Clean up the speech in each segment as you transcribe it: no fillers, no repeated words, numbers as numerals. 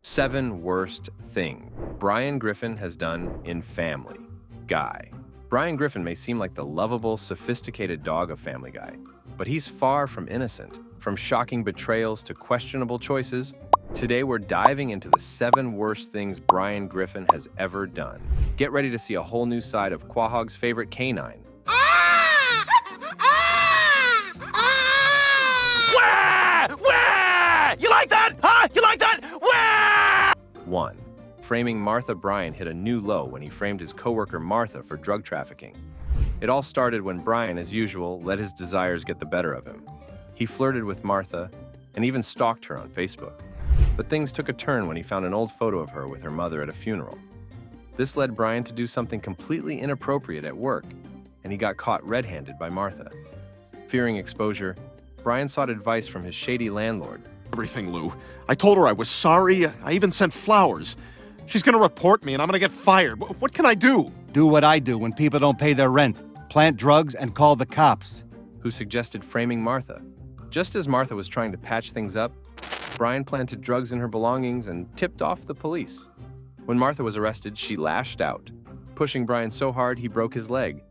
7 worst thing Brian Griffin has done in Family Guy. Brian Griffin may seem like the lovable, sophisticated dog of Family Guy, but he's far from innocent. From shocking betrayals to questionable choices, today we're diving into the 7 worst things Brian Griffin has ever done. Get ready to see a whole new side of Quahog's favorite canine. You like that? Huh? You like that? 1. Framing Martha. Brian hit a new low when he framed his coworker Martha for drug trafficking. It all started when Brian, as usual, let his desires get the better of him. He flirted with Martha and even stalked her on Facebook. But things took a turn when he found an old photo of her with her mother at a funeral. This led Brian to do something completely inappropriate at work, and he got caught red-handed by Martha. Fearing exposure, Brian sought advice from his shady landlord. Everything, Lou. I told her I was sorry. I even sent flowers. She's gonna report me and I'm gonna get fired. What can I do? Do what I do when people don't pay their rent. Plant drugs and call the cops. Who suggested framing Martha. Just as Martha was trying to patch things up, Brian planted drugs in her belongings and tipped off the police. When Martha was arrested, she lashed out, pushing Brian so hard he broke his leg.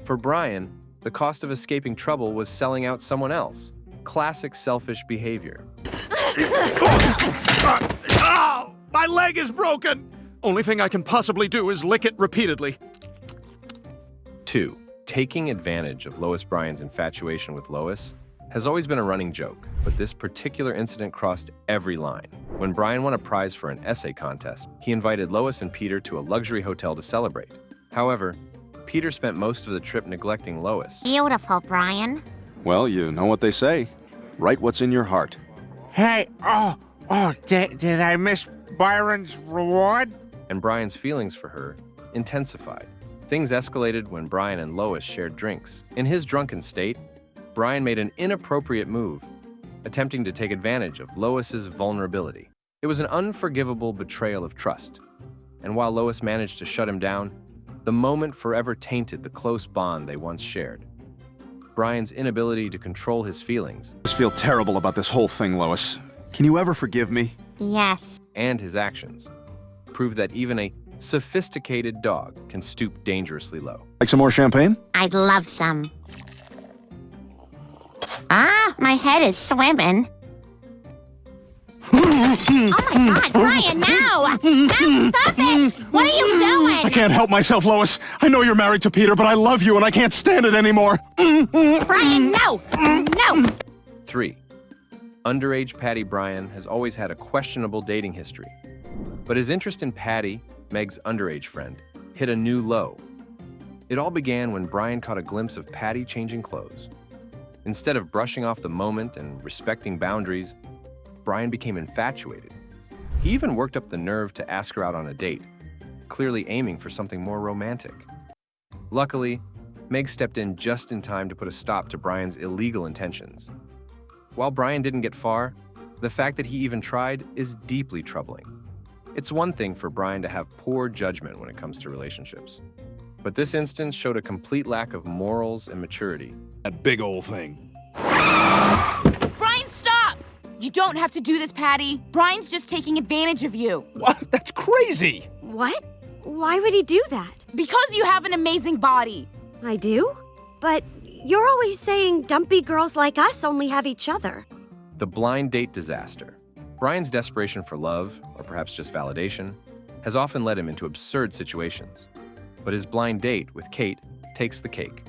For Brian, the cost of escaping trouble was selling out someone else. Classic selfish behavior. Ow! My leg is broken! Only thing I can possibly do is lick it repeatedly. 2. Taking advantage of Lois. Brian's infatuation with Lois has always been a running joke, but this particular incident crossed every line. When Brian won a prize for an essay contest, he invited Lois and Peter to a luxury hotel to celebrate. However, Peter spent most of the trip neglecting Lois. Beautiful, Brian. Well, you know what they say. Write what's in your heart. Hey, did I miss Byron's reward? And Brian's feelings for her intensified. Things escalated when Brian and Lois shared drinks. In his drunken state, Brian made an inappropriate move, attempting to take advantage of Lois's vulnerability. It was an unforgivable betrayal of trust, and while Lois managed to shut him down, the moment forever tainted the close bond they once shared. Brian's inability to control his feelings. I just feel terrible about this whole thing, Lois. Can you ever forgive me? Yes. And his actions proved that even a sophisticated dog can stoop dangerously low. Like some more champagne? I'd love some. My head is swimming. Oh my God, Brian, no! No, stop it! What are you doing? I can't help myself, Lois. I know you're married to Peter, but I love you and I can't stand it anymore. Brian, no! No! 3. Underage Patty. Brian has always had a questionable dating history, but his interest in Patty, Meg's underage friend, hit a new low. It all began when Brian caught a glimpse of Patty changing clothes. Instead of brushing off the moment and respecting boundaries, Brian became infatuated. He even worked up the nerve to ask her out on a date, clearly aiming for something more romantic. Luckily, Meg stepped in just in time to put a stop to Brian's illegal intentions. While Brian didn't get far, the fact that he even tried is deeply troubling. It's one thing for Brian to have poor judgment when it comes to relationships, but this instance showed a complete lack of morals and maturity. That big old thing. Brian, stop! You don't have to do this, Patty. Brian's just taking advantage of you. What? That's crazy! What? Why would he do that? Because you have an amazing body. I do? But you're always saying dumpy girls like us only have each other. The blind date disaster. Brian's desperation for love, or perhaps just validation, has often led him into absurd situations. But his blind date with Kate takes the cake.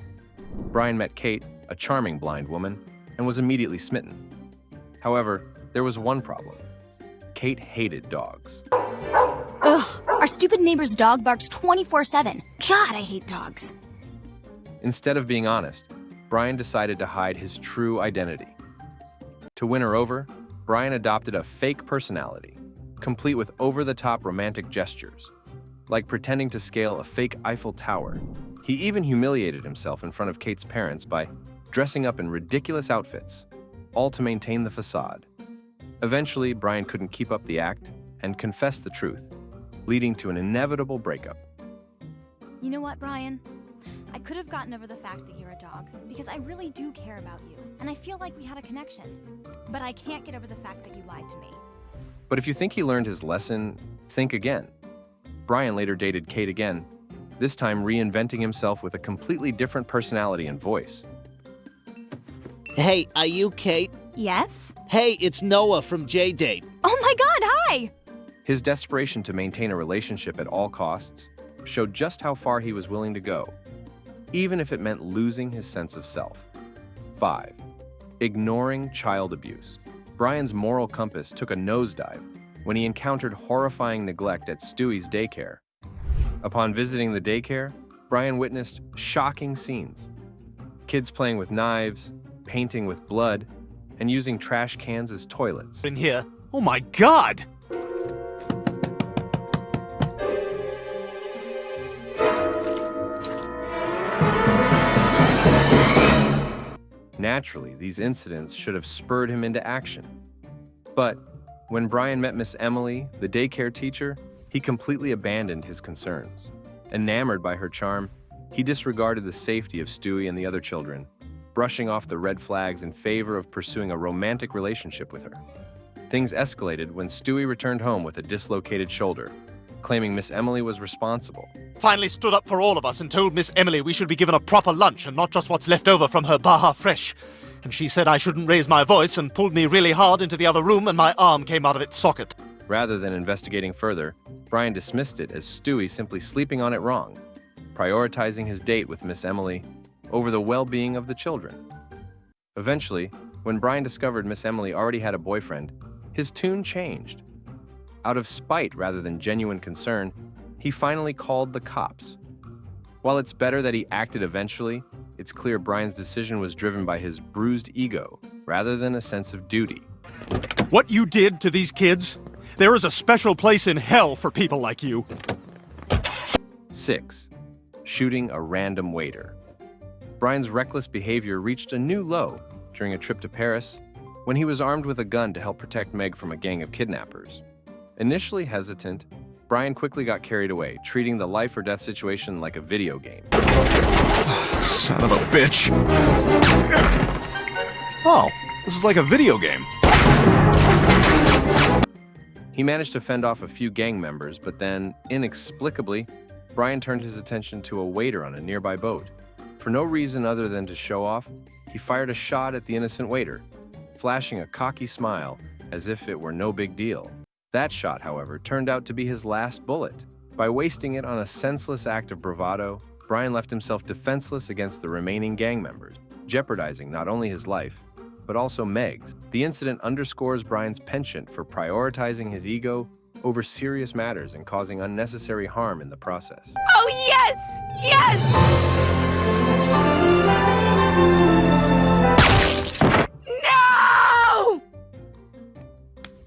Brian met Kate, a charming blind woman, and was immediately smitten. However, there was one problem. Kate hated dogs. Ugh, our stupid neighbor's dog barks 24/7. God, I hate dogs. Instead of being honest, Brian decided to hide his true identity. To win her over, Brian adopted a fake personality, complete with over-the-top romantic gestures, like pretending to scale a fake Eiffel Tower. He even humiliated himself in front of Kate's parents by dressing up in ridiculous outfits, all to maintain the facade. Eventually, Brian couldn't keep up the act and confessed the truth, leading to an inevitable breakup. You know what, Brian? I could have gotten over the fact that you're a dog, because I really do care about you, and I feel like we had a connection. But I can't get over the fact that you lied to me. But if you think he learned his lesson, think again. Brian later dated Kate again, this time reinventing himself with a completely different personality and voice. Hey, are you Kate? Yes? Hey, it's Noah from J-Date. Oh my god, hi! His desperation to maintain a relationship at all costs showed just how far he was willing to go, even if it meant losing his sense of self. 5. Ignoring child abuse. Brian's moral compass took a nosedive when he encountered horrifying neglect at Stewie's daycare. Upon visiting the daycare, Brian witnessed shocking scenes. Kids playing with knives, painting with blood, and using trash cans as toilets. In here. Oh my God! Naturally, these incidents should have spurred him into action. But when Brian met Miss Emily, the daycare teacher, he completely abandoned his concerns. Enamored by her charm, he disregarded the safety of Stewie and the other children, brushing off the red flags in favor of pursuing a romantic relationship with her. Things escalated when Stewie returned home with a dislocated shoulder, claiming Miss Emily was responsible. Finally stood up for all of us and told Miss Emily we should be given a proper lunch and not just what's left over from her Baja Fresh. And she said I shouldn't raise my voice and pulled me really hard into the other room and my arm came out of its socket. Rather than investigating further, Brian dismissed it as Stewie simply sleeping on it wrong, prioritizing his date with Miss Emily over the well-being of the children. Eventually, when Brian discovered Miss Emily already had a boyfriend, his tune changed. Out of spite rather than genuine concern, he finally called the cops. While it's better that he acted eventually, it's clear Brian's decision was driven by his bruised ego rather than a sense of duty. What you did to these kids? There is a special place in hell for people like you. 6. Shooting a random waiter. Brian's reckless behavior reached a new low during a trip to Paris when he was armed with a gun to help protect Meg from a gang of kidnappers. Initially hesitant, Brian quickly got carried away, treating the life-or-death situation like a video game. Son of a bitch. Oh, this is like a video game. He managed to fend off a few gang members, but then, inexplicably, Brian turned his attention to a waiter on a nearby boat. For no reason other than to show off, he fired a shot at the innocent waiter, flashing a cocky smile as if it were no big deal. That shot, however, turned out to be his last bullet. By wasting it on a senseless act of bravado, Brian left himself defenseless against the remaining gang members, jeopardizing not only his life, but also Meg's. The incident underscores Brian's penchant for prioritizing his ego over serious matters and causing unnecessary harm in the process. Oh, yes! Yes! No!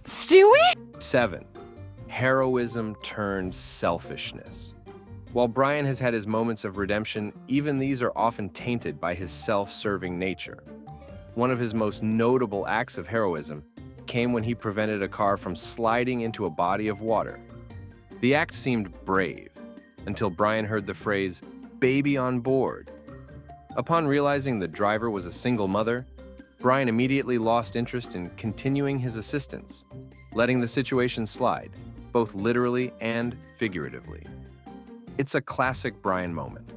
Stewie? 7. Heroism turned selfishness. While Brian has had his moments of redemption, even these are often tainted by his self-serving nature. One of his most notable acts of heroism came when he prevented a car from sliding into a body of water. The act seemed brave, until Brian heard the phrase, "baby on board." Upon realizing the driver was a single mother, Brian immediately lost interest in continuing his assistance, letting the situation slide, both literally and figuratively. It's a classic Brian moment.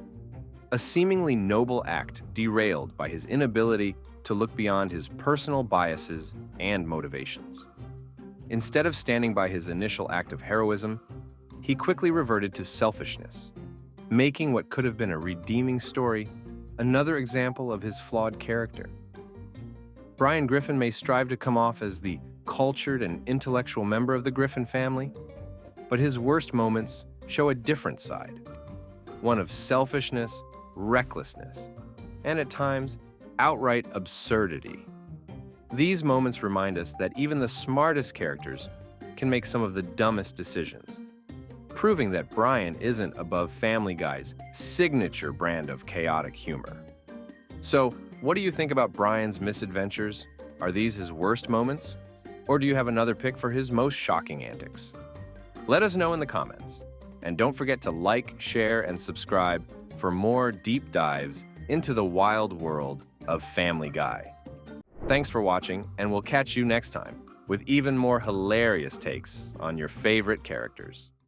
A seemingly noble act derailed by his inability to look beyond his personal biases and motivations. Instead of standing by his initial act of heroism, he quickly reverted to selfishness, making what could have been a redeeming story another example of his flawed character. Brian Griffin may strive to come off as the cultured and intellectual member of the Griffin family, but his worst moments show a different side, one of selfishness, recklessness, and at times, outright absurdity. These moments remind us that even the smartest characters can make some of the dumbest decisions, proving that Brian isn't above Family Guy's signature brand of chaotic humor. So, what do you think about Brian's misadventures? Are these his worst moments? Or do you have another pick for his most shocking antics? Let us know in the comments. And don't forget to like, share, and subscribe for more deep dives into the wild world of Family Guy. Thanks for watching, and we'll catch you next time. with even more hilarious takes on your favorite characters.